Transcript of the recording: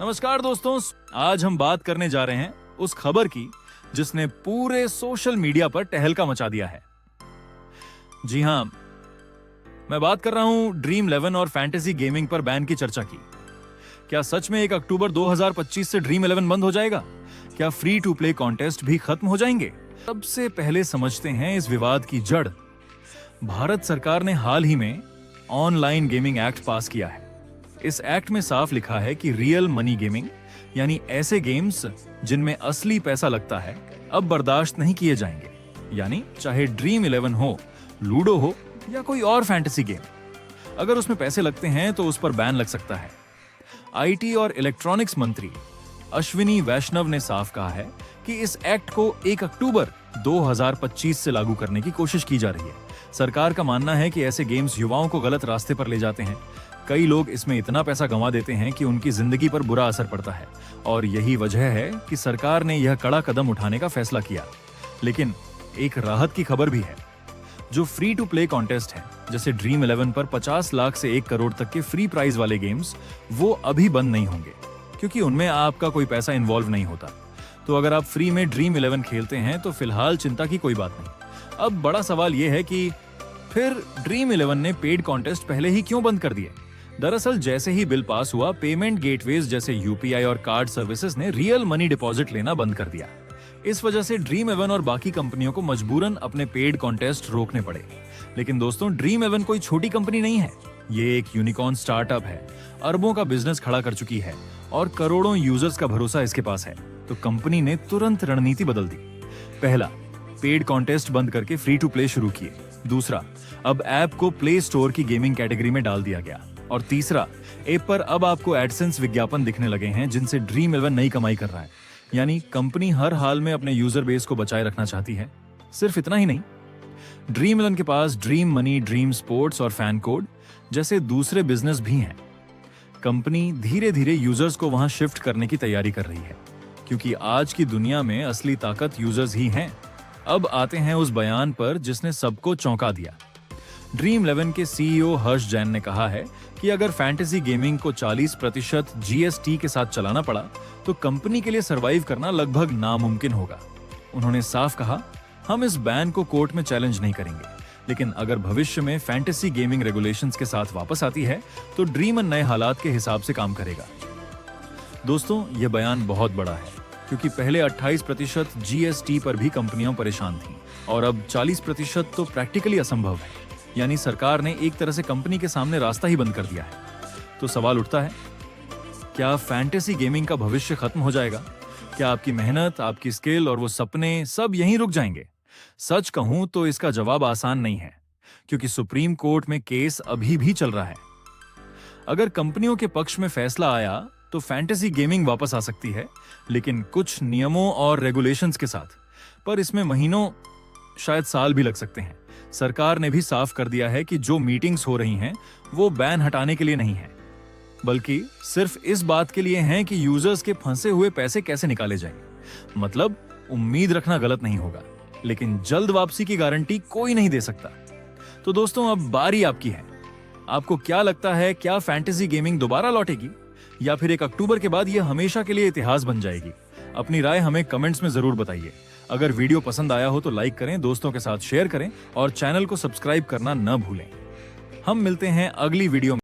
नमस्कार दोस्तों, आज हम बात करने जा रहे हैं उस खबर की जिसने पूरे सोशल मीडिया पर तहलका मचा दिया है। जी हां, मैं बात कर रहा हूं ड्रीम 11 और फैंटेसी गेमिंग पर बैन की चर्चा की। क्या सच में 1 अक्टूबर 2025 से ड्रीम 11 बंद हो जाएगा? क्या फ्री टू प्ले कॉन्टेस्ट भी खत्म हो जाएंगे? सबसे पहले समझते हैं इस विवाद की जड़। भारत सरकार ने हाल ही में ऑनलाइन गेमिंग एक्ट पास किया है। इस एक्ट में साफ लिखा है कि रियल मनी गेमिंग यानी ऐसे गेम्स जिनमें असली पैसा लगता है अब बर्दाश्त नहीं किए जाएंगे। यानी चाहे ड्रीम 11 हो, लूडो हो या कोई और फैंटेसी गेम, अगर उसमें पैसे लगते हैं तो उस पर बैन लग सकता है। आईटी और इलेक्ट्रॉनिक्स मंत्री अश्विनी वैष्णव ने साफ कहा है कि इस एक्ट को 1 अक्टूबर 2025 से लागू करने की कोशिश की जा रही है। सरकार का मानना है कि ऐसे गेम्स युवाओं को गलत रास्ते पर ले जाते हैं। कई लोग इसमें इतना पैसा गंवा देते हैं कि उनकी जिंदगी पर बुरा असर पड़ता है और यही वजह है कि सरकार ने यह कड़ा कदम उठाने का फैसला किया। लेकिन एक राहत की खबर भी है। जो फ्री टू प्ले कॉन्टेस्ट है, जैसे ड्रीम 11 पर 50 लाख से 1 करोड़ तक के फ्री प्राइज वाले गेम्स, वो अभी बंद नहीं होंगे क्योंकि उनमें आपका कोई पैसा इन्वॉल्व नहीं होता। तो अगर आप फ्री में ड्रीम 11 खेलते हैं तो फिलहाल चिंता की कोई बात नहीं। अब बड़ा सवाल यह है कि फिर ड्रीम 11 ने पेड कॉन्टेस्ट पहले ही क्यों बंद कर दिए? दरअसल जैसे ही बिल पास हुआ, पेमेंट गेटवेज जैसे यूपीआई और कार्ड सर्विसेज ने रियल मनी डिपॉजिट लेना बंद कर दिया। इस वजह से ड्रीम 11 और बाकी कंपनियों को मजबूरन अपने पेड कॉन्टेस्ट रोकने पड़े। लेकिन दोस्तों, ड्रीम 11 कोई छोटी कंपनी नहीं है। ये एक यूनिकॉर्न स्टार्टअप है, अरबों का बिजनेस खड़ा कर चुकी है और करोड़ों यूजर्स का भरोसा इसके पास है। तो कंपनी ने तुरंत रणनीति बदल दी। पहला, पेड कॉन्टेस्ट बंद करके फ्री टू प्ले शुरू किए। दूसरा, अब ऐप को प्ले स्टोर की गेमिंग कैटेगरी में डाल दिया गया। और तीसरा, ऐप पर अब आपको एडसेंस विज्ञापन दिखने लगे हैं जिनसे ड्रीम 11 नई कमाई कर रहा है। यानी कंपनी हर हाल में अपने यूजर बेस को बचाए रखना चाहती है। सिर्फ इतना ही नहीं, ड्रीम 11 के पास ड्रीम मनी, ड्रीम स्पोर्ट्स और फैन कोड जैसे दूसरे बिजनेस भी हैं। कंपनी धीरे धीरे यूजर्स को वहां शिफ्ट करने की तैयारी कर रही है क्योंकि आज की दुनिया में असली ताकत यूजर्स ही हैं। अब आते हैं उस बयान पर जिसने सबको चौंका दिया। ड्रीम 11 के सीईओ हर्ष जैन ने कहा है कि अगर फैंटेसी गेमिंग को 40% जीएसटी के साथ चलाना पड़ा तो कंपनी के लिए सरवाइव करना लगभग नामुमकिन होगा। उन्होंने साफ कहा, हम इस बैन को कोर्ट में चैलेंज नहीं करेंगे, लेकिन अगर भविष्य में फैंटेसी गेमिंग रेगुलेशंस के साथ वापस आती है तो ड्रीम नए हालात के हिसाब से काम करेगा। दोस्तों, यह बयान बहुत बड़ा है क्योंकि पहले 28% जीएसटी पर भी कंपनियां परेशान थीं और अब 40% तो प्रैक्टिकली असंभव है। यानी सरकार ने एक तरह से कंपनी के सामने रास्ता ही बंद कर दिया है। तो सवाल उठता है, क्या फैंटेसी गेमिंग का भविष्य खत्म हो जाएगा? क्या आपकी मेहनत, आपकी स्किल और वो सपने सब यहीं रुक जाएंगे? सच कहूं तो इसका जवाब आसान नहीं है क्योंकि सुप्रीम कोर्ट में केस अभी भी चल रहा है। अगर कंपनियों के पक्ष में फैसला आया तो फैंटेसी गेमिंग वापस आ सकती है, लेकिन कुछ नियमों और रेगुलेशंस के साथ। पर इसमें महीनों, शायद साल भी लग सकते हैं। सरकार ने भी साफ कर दिया है कि जो मीटिंग्स हो रही हैं वो बैन हटाने के लिए नहीं है, बल्कि सिर्फ इस बात के लिए हैं कि यूजर्स के फंसे हुए पैसे कैसे निकाले जाएंगे। मतलब उम्मीद रखना गलत नहीं होगा, लेकिन जल्द वापसी की गारंटी कोई नहीं दे सकता। तो दोस्तों, अब बारी आपकी है। आपको क्या लगता है, क्या फैंटेसी गेमिंग दोबारा लौटेगी या फिर 1 अक्टूबर के बाद यह हमेशा के लिए इतिहास बन जाएगी? अपनी राय हमें कमेंट्स में जरूर बताइए। अगर वीडियो पसंद आया हो तो लाइक करें, दोस्तों के साथ शेयर करें और चैनल को सब्सक्राइब करना न भूलें। हम मिलते हैं अगली वीडियो में।